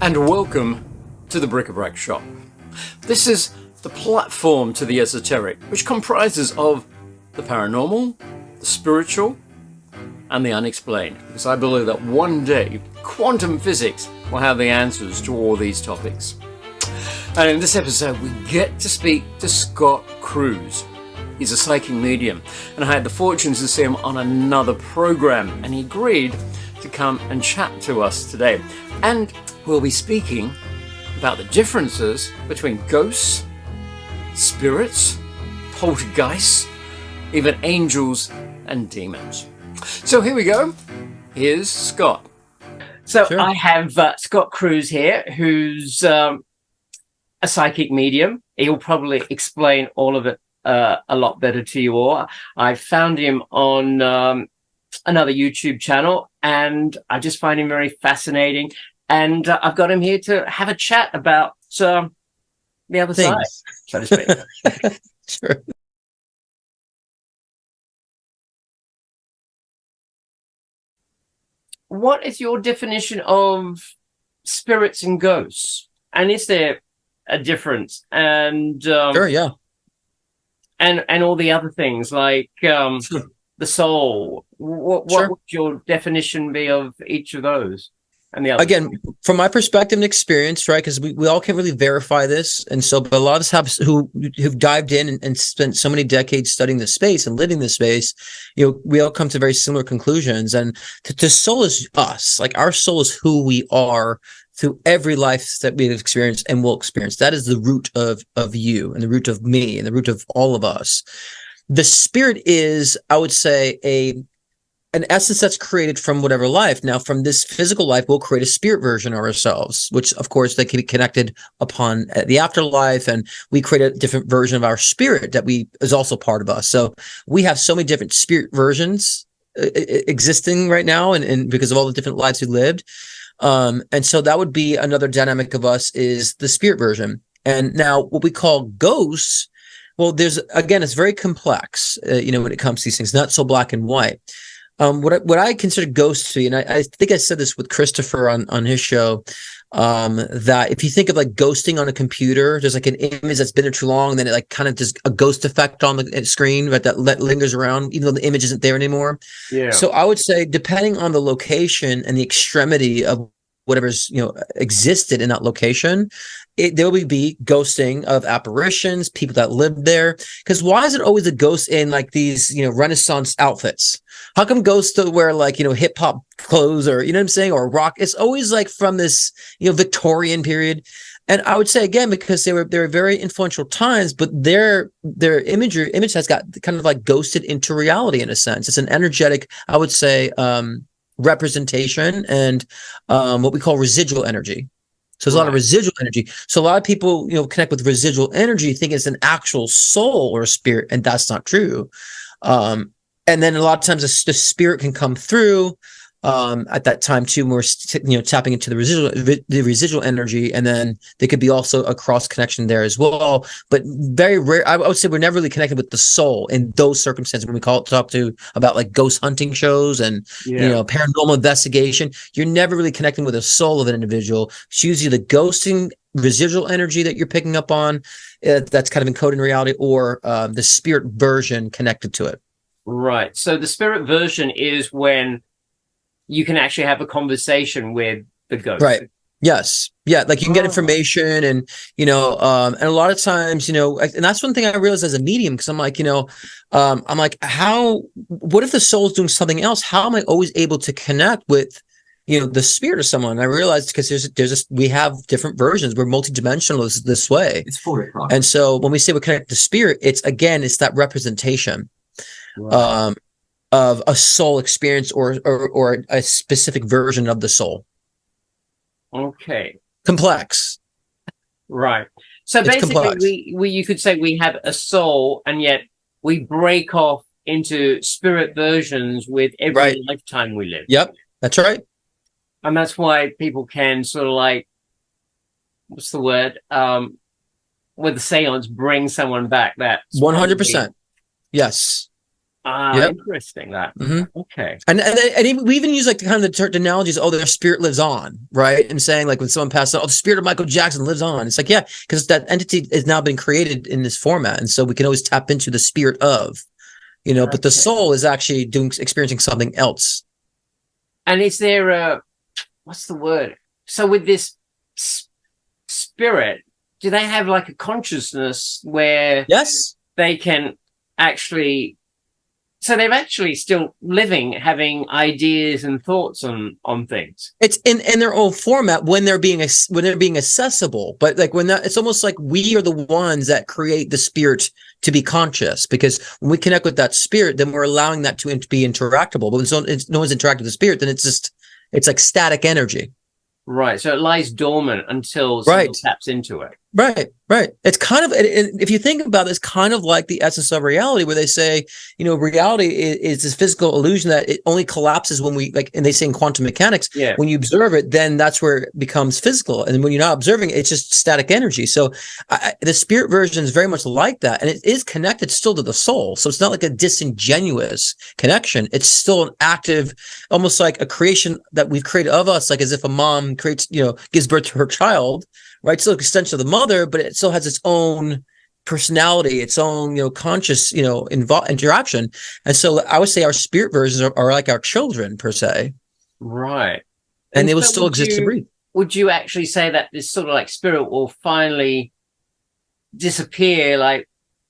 and welcome to the Brac Shop. This is the platform to the esoteric, which comprises of the paranormal, the spiritual, and the unexplained, because I believe that one day quantum physics will have the answers to all these topics. And in this episode, we get to speak to Scott Cruz. He's a psychic medium, and I had the fortune to see him on another program, and he agreed to come and chat to us today. And we'll be speaking about the differences between ghosts, spirits, poltergeists, even angels and demons. So here we go. Here's Scott. So sure. I have Scott Cruz here, who's a psychic medium. He'll probably explain all of it a lot better to you all. I found him on another YouTube channel, and I just find him very fascinating. And I've got him here to have a chat about the other side, so to speak. Sure. What is your definition of spirits and ghosts? And is there a difference? And sure, yeah. And all the other things like Sure. the soul. What Sure. would your definition be of each of those? And the other Again, from my perspective and experience, right? Because we all can't really verify this, and so, but a lot of us have who've dived in and spent so many decades studying the space and living the space. You know, we all come to very similar conclusions. And the soul is us. Like, our soul is who we are through every life that we've experienced and will experience. That is the root of you, and the root of me, and the root of all of us. The spirit is, I would say, an essence that's created from whatever life. Now, from this physical life, we'll create a spirit version of ourselves, which, of course, they can be connected upon the afterlife, and we create a different version of our spirit that is also part of us. So we have so many different spirit versions existing right now, and because of all the different lives we lived. And so that would be another dynamic of us, is the spirit version. And now what we call ghosts, well, it's very complex, when it comes to these things, not so black and white. What I consider ghosts to be, and I think I said this with Christopher on his show, that if you think of like ghosting on a computer, there's like an image that's been there too long, and then it like kind of does a ghost effect on the screen, right, that lingers around, even though the image isn't there anymore. Yeah. So I would say, depending on the location and the extremity of whatever's existed in that location, there will be ghosting of apparitions, people that live there. Because why is it always a ghost in like these Renaissance outfits? How come ghosts still wear like hip hop clothes, or what I'm saying, or rock? It's always like from this Victorian period. And I would say, again, because they were very influential times, but their image has got kind of like ghosted into reality in a sense. It's an energetic, I would say, representation, and what we call residual energy. So there's a lot of residual energy. So a lot of people, connect with residual energy, think it's an actual soul or a spirit, and that's not true. And then a lot of times the spirit can come through at that time too, more tapping into the residual energy, and then there could be also a cross connection there as well. But very rare. I would say we're never really connected with the soul in those circumstances. When we talk about like ghost hunting shows and paranormal investigation, you're never really connecting with the soul of an individual. It's usually the ghosting residual energy that you're picking up on, that's kind of encoded in reality, or the spirit version connected to it. Right. So the spirit version is when you can actually have a conversation with the ghost. Right. Yes. Yeah. Like you can get information, and, and a lot of times, and that's one thing I realized as a medium, because I'm like, what if the soul's doing something else? How am I always able to connect with, the spirit of someone? And I realized because we have different versions. We're multidimensional this way. It's fully proper. And so when we say we connect to spirit, it's that representation. Right. Of a soul experience, or a specific version of the soul. Okay. Complex. Right. So it's basically, complex. you could say we have a soul, and yet we break off into spirit versions with every lifetime we live. Yep, that's right. And that's why people can sort of like, what's the word? With the seance, bring someone back. That 100%. Yes. Yep. Interesting that. hmm Okay. We even use like the kind of the analogies, oh, their spirit lives on, right? And saying like when someone passes on, oh, the spirit of Michael Jackson lives on. It's like, yeah, because that entity has now been created in this format. And so we can always tap into the spirit of, but the Okay. soul is actually experiencing something else. And is there what's the word? So with this spirit, do they have like a consciousness where Yes. they can actually, so they're actually still living, having ideas and thoughts on things? It's in their own format when they're being accessible, but like when that, it's almost like we are the ones that create the spirit to be conscious, because when we connect with that spirit, then we're allowing that to be interactable. But when no one's interacting with the spirit, then it's like static energy. Right. So it lies dormant until Right. someone taps into it. Right. It's kind of, if you think about it, it's kind of like the essence of reality, where they say, reality is this physical illusion that it only collapses when we and they say in quantum mechanics, when you observe it, then that's where it becomes physical. And when you're not observing it, it's just static energy. So the spirit version is very much like that. And it is connected still to the soul. So it's not like a disingenuous connection. It's still an active, almost like a creation that we've created of us, like as if a mom creates, gives birth to her child. Right, still an extension of the mother, but it still has its own personality, its own conscious interaction. And so I would say our spirit versions are like our children per se, right? And they will still exist to breathe. Would you actually say that this sort of like spirit will finally disappear, like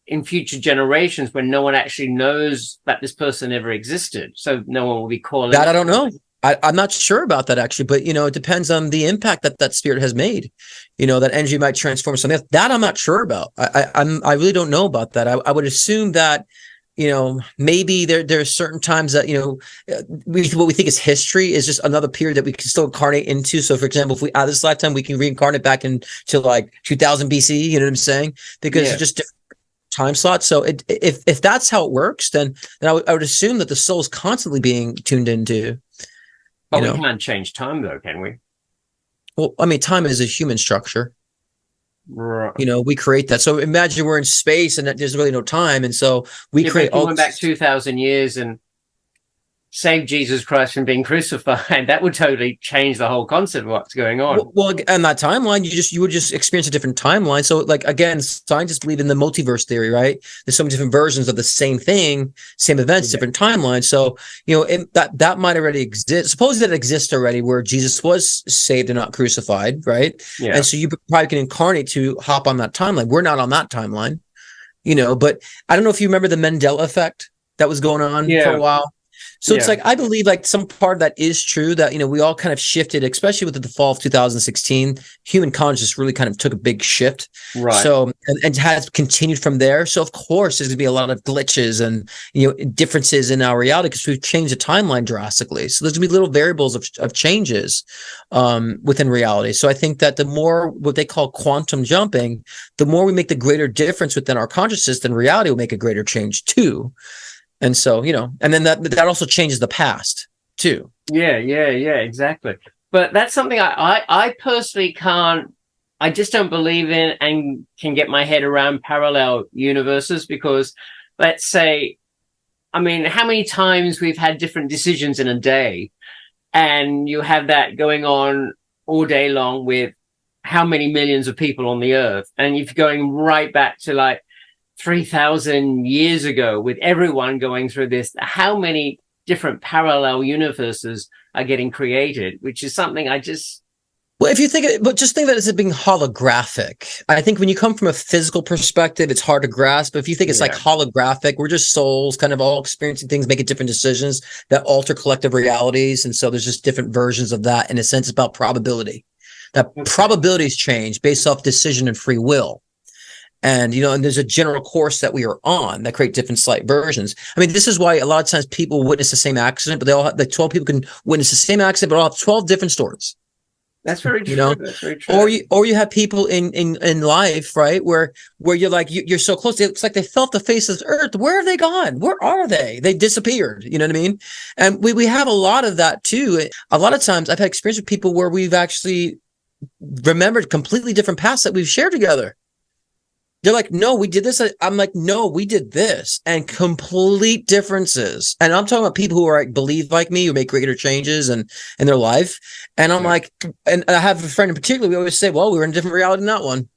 in future generations, when no one actually knows that this person ever existed, so no one will be calling that? I don't know. I'm not sure about that actually, but it depends on the impact that spirit has made. That energy might transform something else. That I'm not sure about. I really don't know about that. I would assume that maybe there are certain times that what we think is history is just another period that we can still incarnate into. So for example, if we out this lifetime, we can reincarnate back into like 2000 BC. You know what I'm saying? Because it's just different time slots. So if that's how it works, then I would assume that the soul is constantly being tuned into. But we can't change time, though, can we? Well, I mean, time is a human structure. Right. We create that. So imagine we're in space and that there's really no time, and so we create. If you went back 2,000 years and saved Jesus Christ from being crucified, that would totally change the whole concept of what's going on. Well, and that timeline, you would just experience a different timeline. So, like again, scientists believe in the multiverse theory, right? There's so many different versions of the same thing, same events, different timelines. So, that might already exist. Suppose that it exists already, where Jesus was saved and not crucified, right? Yeah. And so you probably can incarnate to hop on that timeline. We're not on that timeline, But I don't know if you remember the Mandela effect that was going on for a while. So it's like, I believe like some part of that is true, that, we all kind of shifted, especially with the fall of 2016, human consciousness really kind of took a big shift. Right. So, and has continued from there. So of course, there's gonna be a lot of glitches and, differences in our reality because we've changed the timeline drastically. So there's gonna be little variables of changes within reality. So I think that the more what they call quantum jumping, the more we make the greater difference within our consciousness, then reality will make a greater change too. And so, and then that also changes the past too. Yeah, exactly. But that's something I personally I just don't believe in and can get my head around parallel universes, because let's say, I mean, how many times we've had different decisions in a day, and you have that going on all day long with how many millions of people on the earth. And if you're going right back to like 3,000 years ago with everyone going through this, how many different parallel universes are getting created, which is something well, if you think, but just think that it's being holographic. I think when you come from a physical perspective, it's hard to grasp. But if you think it's like holographic, we're just souls kind of all experiencing things, making different decisions that alter collective realities. And so there's just different versions of that. In a sense, it's about probability. That probabilities change based off decision and free will. And, and there's a general course that we are on that create different slight versions. I mean, this is why a lot of times people witness the same accident, but they all have, like 12 people can witness the same accident, but all have 12 different stories. That's very true. That's very true. Or you have people in life, right, where you're like, you're so close. It's like they felt the face of the earth. Where are they gone? Where are they? They disappeared. You know what I mean? And we have a lot of that too. A lot of times I've had experience with people where we've actually remembered completely different paths that we've shared together. They're like, no, we did this. I'm like, no, we did this, and complete differences. And I'm talking about people who are like, believe like me, who make greater changes in their life. And I'm like, and I have a friend in particular. We always say, well, we were in a different reality in that one,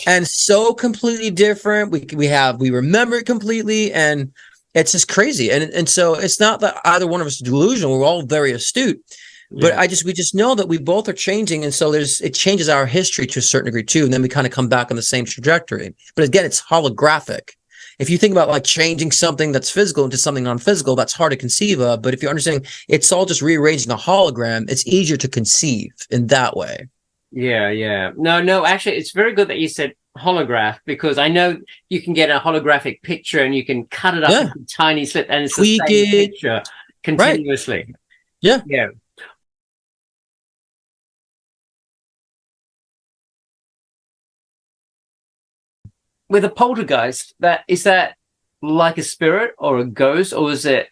and so completely different. We remember it completely, and it's just crazy. And so it's not that either one of us is delusional. We're all very astute. But we just know that we both are changing, and so it changes our history to a certain degree too, and then we kind of come back on the same trajectory. But again, it's holographic. If you think about like changing something that's physical into something non-physical, that's hard to conceive of. But if you understand, it's all just rearranging a hologram. It's easier to conceive in that way. Yeah. No, actually, it's very good that you said holograph, because I know you can get a holographic picture and you can cut it up into tiny slip, and it's the same picture continuously. Right. Yeah. With a poltergeist, is that like a spirit or a ghost, or is it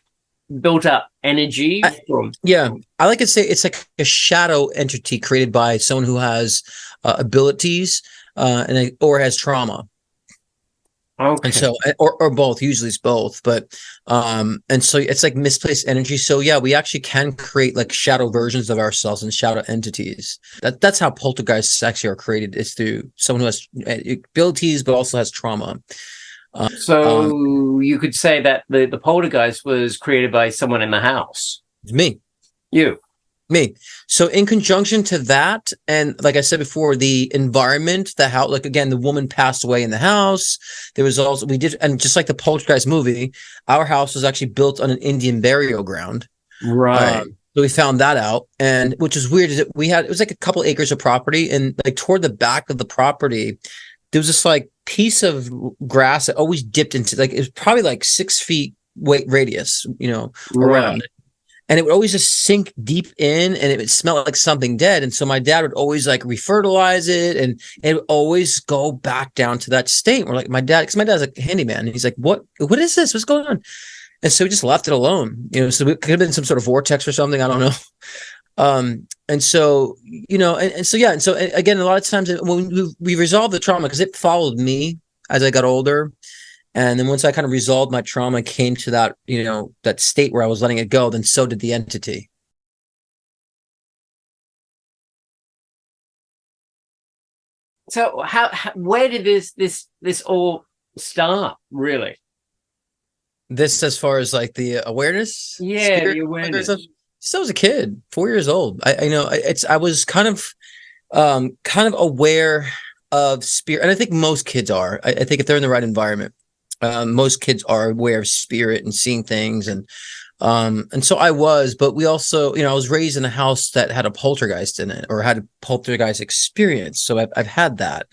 built up energy? I like to say it's like a shadow entity created by someone who has abilities or has trauma. Okay. And so, or both. Usually it's both, but and so it's like misplaced energy. So yeah, we actually can create like shadow versions of ourselves and shadow entities. That's how poltergeists actually are created. It's through someone who has abilities but also has trauma. So you could say that the poltergeist was created by someone in the house. Me. Me. So in conjunction to that, and like I said before, the environment, the house, like again, the woman passed away in the house. There was also, and just like the Poltergeist movie, our house was actually built on an Indian burial ground. Right. So we found that out, and which is weird is that it was like a couple acres of property, and like toward the back of the property, there was this like piece of grass that always dipped into, like, it was probably like 6 feet radius, around it. And it would always just sink deep in, and it would smell like something dead. And so my dad would always like refertilize it, and it would always go back down to that state. We're like, because my dad's a handyman, and he's like, what is this? What's going on? And so we just left it alone, so it could have been some sort of vortex or something. I don't know. And so, and so again, a lot of times when we resolved the trauma, because it followed me as I got older. And then once I kind of resolved my trauma, came to that, that state where I was letting it go, then so did the entity. So where did this all start, really? This, as far as like the awareness? Yeah, the awareness. So I was a kid, 4 years old. I was kind of aware of spirit. And I think most kids are. I think if they're in the right environment. Most kids are aware of spirit and seeing things, and so I was. But we also, I was raised in a house that had a poltergeist in it, or had a poltergeist experience. So I've had that,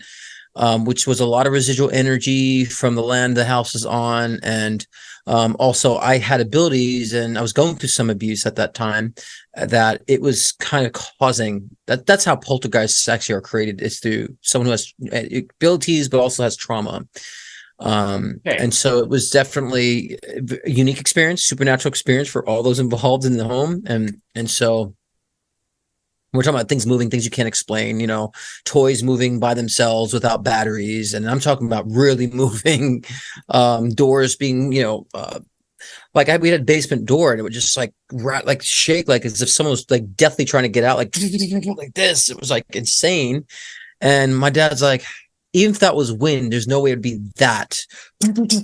which was a lot of residual energy from the land the house is on, and also I had abilities, and I was going through some abuse at that time that it was kind of causing that. That's how poltergeists actually are created. It's through someone who has abilities but also has trauma. And so it was definitely a unique experience, supernatural experience for all those involved in the home. And so we're talking about things moving, things you can't explain, toys moving by themselves without batteries. And I'm talking about really moving, doors being, we had a basement door, and it would just like shake, like as if someone was like deathly trying to get out, like this. It was like insane. And my dad's like, even if that was wind, there's no way it'd be that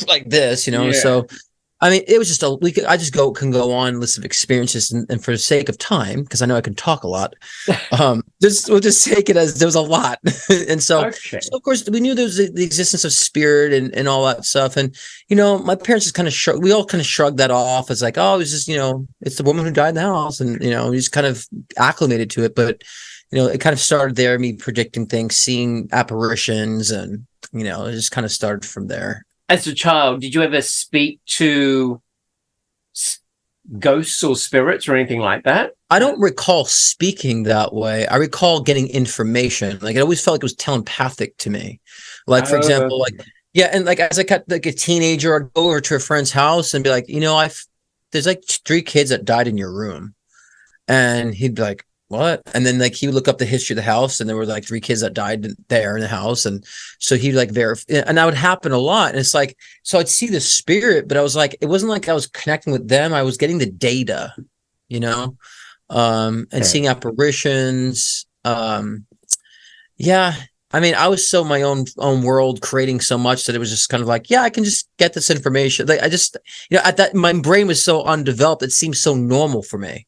like this, So, I mean, it was just I just can go on list of experiences, and for the sake of time, because I know I can talk a lot, we'll just take it as there was a lot. And so, so of course we knew there was the existence of spirit and all that stuff. And, my parents just kind of we all kind of shrugged that off as like, oh, it's just, it's the woman who died in the house. And, we just kind of acclimated to it. But, it kind of started there, me predicting things, seeing apparitions, and, it just kind of started from there. As a child, did you ever speak to ghosts or spirits or anything like that? I don't recall speaking that way. I recall getting information. Like, it always felt like it was telepathic to me. Like, for example, like, yeah. And like, as I got like a teenager, I'd go over to a friend's house and be like, there's like 3 kids that died in your room. And he'd be like, what? And then like he would look up the history of the house, and there were like 3 kids that died there in the house, and so he'd like verify, and that would happen a lot. And it's like, so I'd see the spirit, but I was like, it wasn't like I was connecting with them. I was getting the data, and seeing apparitions. Yeah. I mean, I was so my own world, creating so much that it was just kind of like, yeah, I can just get this information. Like I just, at that, my brain was so undeveloped. It seemed so normal for me.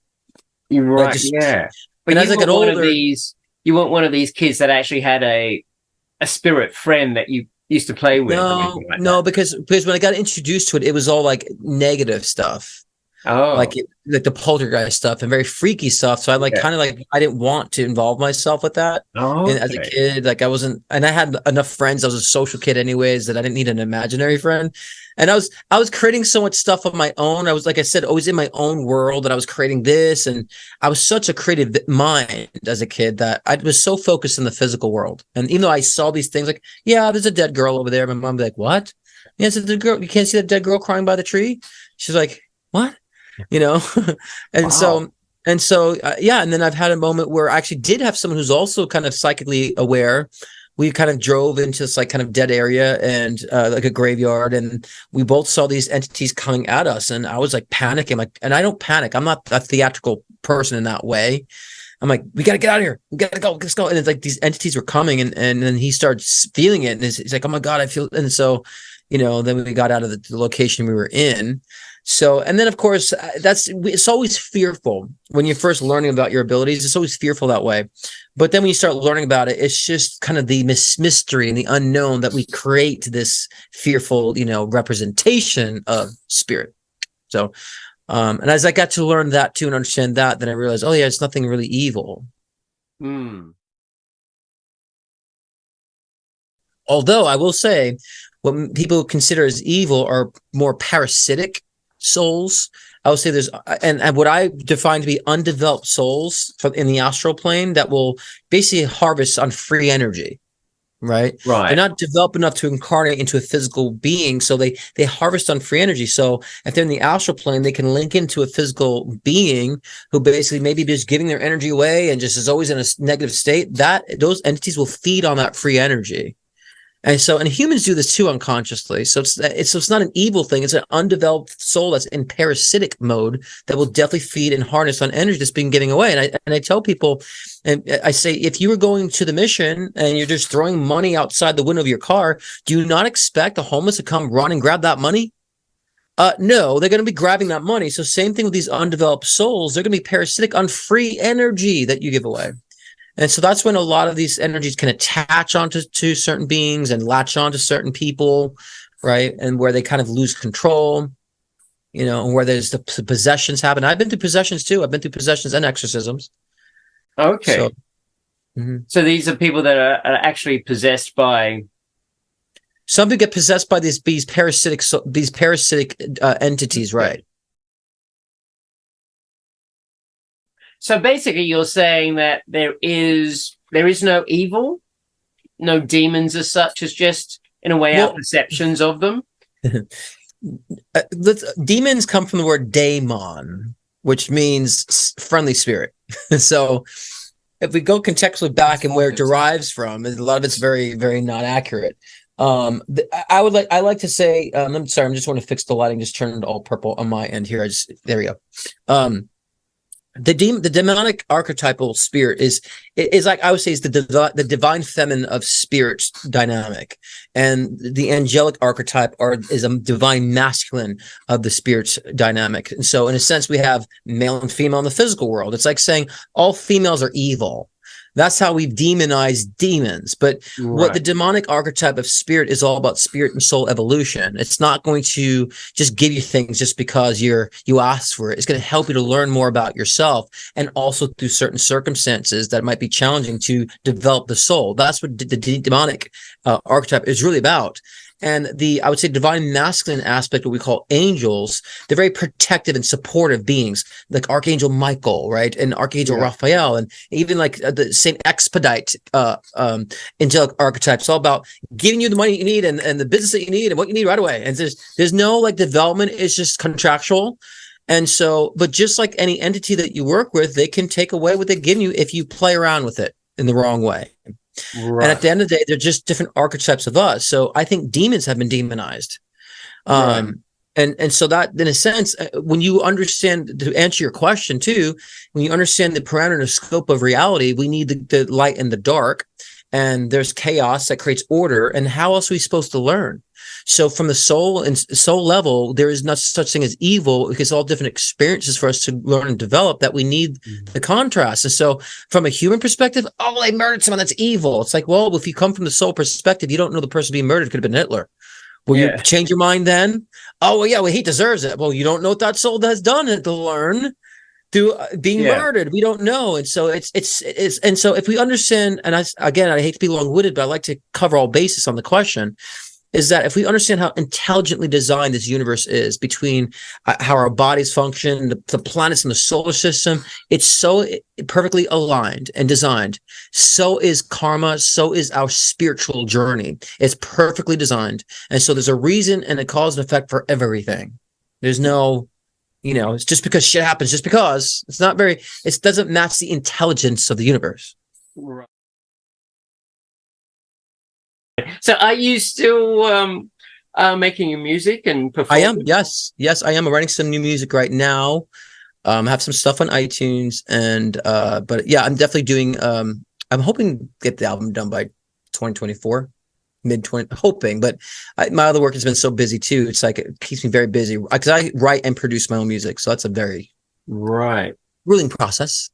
You're right. Yeah. But as I got older, you weren't one of these kids that actually had a spirit friend that you used to play with. No, because when I got introduced to it, it was all like negative stuff. Oh, like the poltergeist stuff and very freaky stuff. So I kind of like, I didn't want to involve myself with that. Oh, okay. And as a kid, like I wasn't, and I had enough friends. I was a social kid anyways, that I didn't need an imaginary friend. And I was creating so much stuff on my own. I was, like I said, always in my own world, and I was creating this. And I was such a creative mind as a kid that I was so focused in the physical world. And even though I saw these things like, yeah, there's a dead girl over there. My mom would be like, what? Yeah, it's a dead girl. You can't see that dead girl crying by the tree. She's like, what? And wow. so yeah. And then I've had a moment where I actually did have someone who's also kind of psychically aware. We kind of drove into this like kind of dead area and like a graveyard, and we both saw these entities coming at us, and I was like panicking, like, and I don't panic. I'm not a theatrical person in that way. I'm like, we got to get out of here. We got to go. Let's go. And it's like these entities were coming, and then he starts feeling it, and he's like, oh my God, I feel. And so, then we got out of the location we were in. So, and then of course, it's always fearful when you're first learning about your abilities. It's always fearful that way. But then when you start learning about it, it's just kind of the mystery and the unknown that we create this fearful, representation of spirit. So, and as I got to learn that too and understand that, then I realized, oh yeah, it's nothing really evil. Although I will say, what people consider as evil are more parasitic souls. I would say there's, and what I define to be undeveloped souls in the astral plane that will basically harvest on free energy, right? They're not developed enough to incarnate into a physical being, so they harvest on free energy. So if they're in the astral plane, they can link into a physical being who basically maybe just giving their energy away and just is always in a negative state. That those entities will feed on that free energy. And humans do this too unconsciously. So it's not an evil thing. It's an undeveloped soul that's in parasitic mode that will definitely feed and harness on energy that's been giving away. And I tell people, and I say, if you were going to the mission and you're just throwing money outside the window of your car, do you not expect the homeless to come run and grab that money? No, they're going to be grabbing that money. So same thing with these undeveloped souls. They're going to be parasitic on free energy that you give away. And so that's when a lot of these energies can attach onto certain beings and latch onto certain people, right? And where they kind of lose control, and where there's the possessions happen. I've been through possessions too. I've been through possessions and exorcisms. Okay. So these are people that are actually possessed by. Some people get possessed by these parasitic entities, right? So basically, you're saying that there is no evil, no demons as such, as just in a way our perceptions of them. Demons come from the word daemon, which means friendly spirit. So if we go contextually back and where it derives from, a lot of it's very, very not accurate. I like to say, I'm sorry, I'm just want to fix the lighting. Just turned it all purple on my end here. There we go. The demonic archetypal spirit is like I would say is the divine feminine of spirit dynamic, and the angelic archetype is a divine masculine of the spirit's dynamic. And so in a sense we have male and female in the physical world. It's like saying all females are evil. That's how we've demonized demons. But what the demonic archetype of spirit is all about, spirit and soul evolution. It's not going to just give you things just because you asked for it. It's going to help you to learn more about yourself, and also through certain circumstances that might be challenging to develop the soul. That's what the demonic archetype is really about. And I would say divine masculine aspect, what we call angels, they're very protective and supportive beings, like Archangel Michael, right? And Archangel Raphael, and even like the Saint Expedite angelic archetype. It's all about giving you the money you need and the business that you need and what you need right away. And there's no like development. It's just contractual. And so, but just like any entity that you work with, they can take away what they give you if you play around with it in the wrong way. Right. And at the end of the day, they're just different archetypes of us. So I think demons have been demonized. Right. And so that, in a sense, when you understand, to answer your question too, when you understand the parameter and scope of reality, we need the light and the dark, and there's chaos that creates order. And how else are we supposed to learn? So from the soul and soul level, there is no such thing as evil, because all different experiences for us to learn and develop, that we need the contrast. And so from a human perspective, oh, they murdered someone, that's evil. It's like, well, if you come from the soul perspective, you don't know the person being murdered could have been Hitler. Will you change your mind then? Oh, well, yeah, well, he deserves it. Well, you don't know what that soul has done to learn through being murdered. We don't know. And so it's and so if we understand, and I hate to be long-winded, but I like to cover all bases on the question, is that if we understand how intelligently designed this universe is, between how our bodies function, the planets in the solar system, it's so perfectly aligned and designed. So is karma. So is our spiritual journey. It's perfectly designed. And so there's a reason and a cause and effect for everything. There's no, it's just because shit happens, just because. It doesn't match the intelligence of the universe. Right. So are you still making your music and performing? I am, yes, I am. I'm writing some new music right now. Have some stuff on iTunes, and but yeah, I'm definitely doing. I'm hoping to get the album done by 2024, hoping. But my other work has been so busy too. It's like it keeps me very busy because I write and produce my own music, so that's a very grueling process.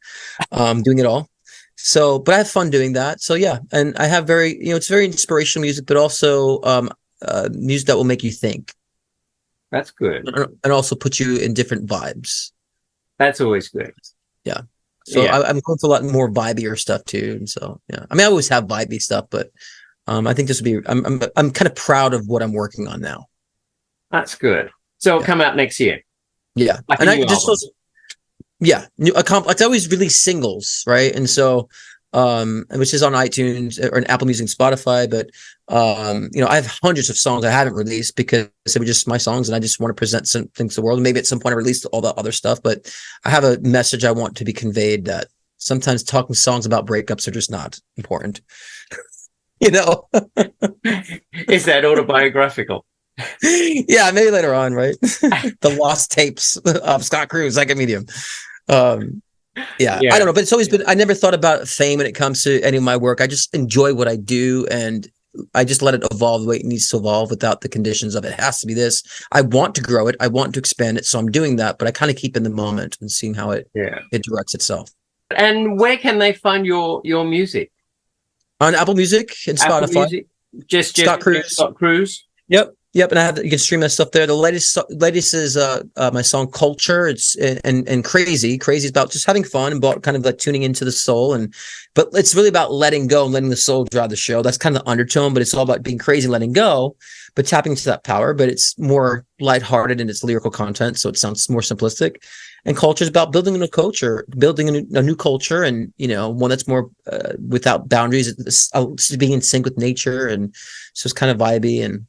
Doing it all. So, but I have fun doing that. So yeah, and I have it's very inspirational music, but also music that will make you think. That's good. And also put you in different vibes. That's always good. Yeah. So I'm going for a lot more vibey stuff too. And so, yeah, I mean, I always have vibey stuff, but I think this will be, I'm kind of proud of what I'm working on now. That's good. So it'll come out next year. Yeah. Like and I just it's always release singles, right? And so which is on iTunes or Apple Music and Spotify, but I have hundreds of songs I haven't released because they were just my songs and I just want to present some things to the world. Maybe at some point I release all the other stuff, but I have a message I want to be conveyed, that sometimes talking songs about breakups are just not important. Is that autobiographical? Yeah, maybe later on, right? The lost tapes of Scott Cruz, like a medium. I don't know, but it's always been, I never thought about fame when it comes to any of my work. I just enjoy what I do, and I just let it evolve the way it needs to evolve without the conditions of it has to be this. I want to grow it. I want to expand it. So I'm doing that, but I kind of keep in the moment and seeing how it directs itself. And where can they find your music? On Apple Music and Spotify. Music? Just Scott Cruz. Scott Cruz. Yep, and you can stream that stuff there. The latest is my song "Culture." It's and crazy. Crazy is about just having fun and about kind of like tuning into the soul, but it's really about letting go and letting the soul drive the show. That's kind of the undertone, but it's all about being crazy, letting go, but tapping into that power. But it's more lighthearted in its lyrical content, so it sounds more simplistic. And culture is about building a new culture, building a new culture, and one that's more without boundaries, being in sync with nature, and so it's kind of vibey. And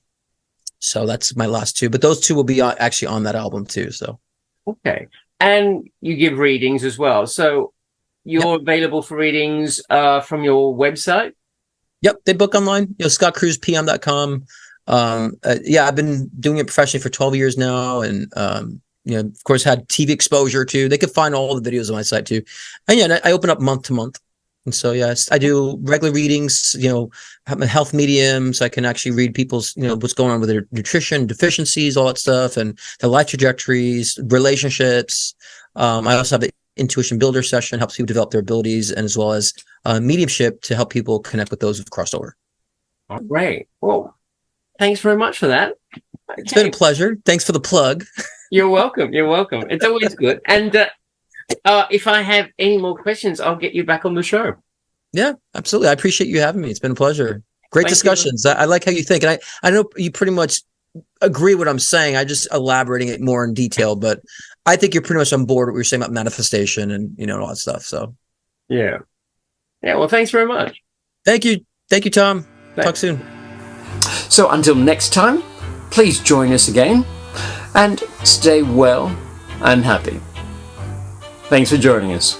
so that's my last two, but those two will be actually on that album too. So, okay. And you give readings as well. So you're available for readings from your website? Yep. They book online, scottcruzpm.com. I've been doing it professionally for 12 years now. And, of course, had TV exposure too. They could find all the videos on my site too. And I open up month to month. And so, yes, I do regular readings, I'm a health medium, so I can actually read people's, what's going on with their nutrition, deficiencies, all that stuff, and their life trajectories, relationships. I also have an intuition builder session, helps people develop their abilities, and as well as mediumship to help people connect with those who've crossed over. All right. Well, thanks very much for that. It's been a pleasure. Thanks for the plug. You're welcome. It's always good. And if I have any more questions, I'll get you back on the show. Yeah, absolutely. I appreciate you having me. It's been a pleasure. Great discussions. I like how you think. And I know you pretty much agree what I'm saying. I just elaborating it more in detail, but I think you're pretty much on board what we were saying about manifestation and all that stuff. So yeah. Well, thanks very much. Thank you, Tom. Thanks. Talk soon. So until next time, please join us again and stay well and happy. Thanks for joining us.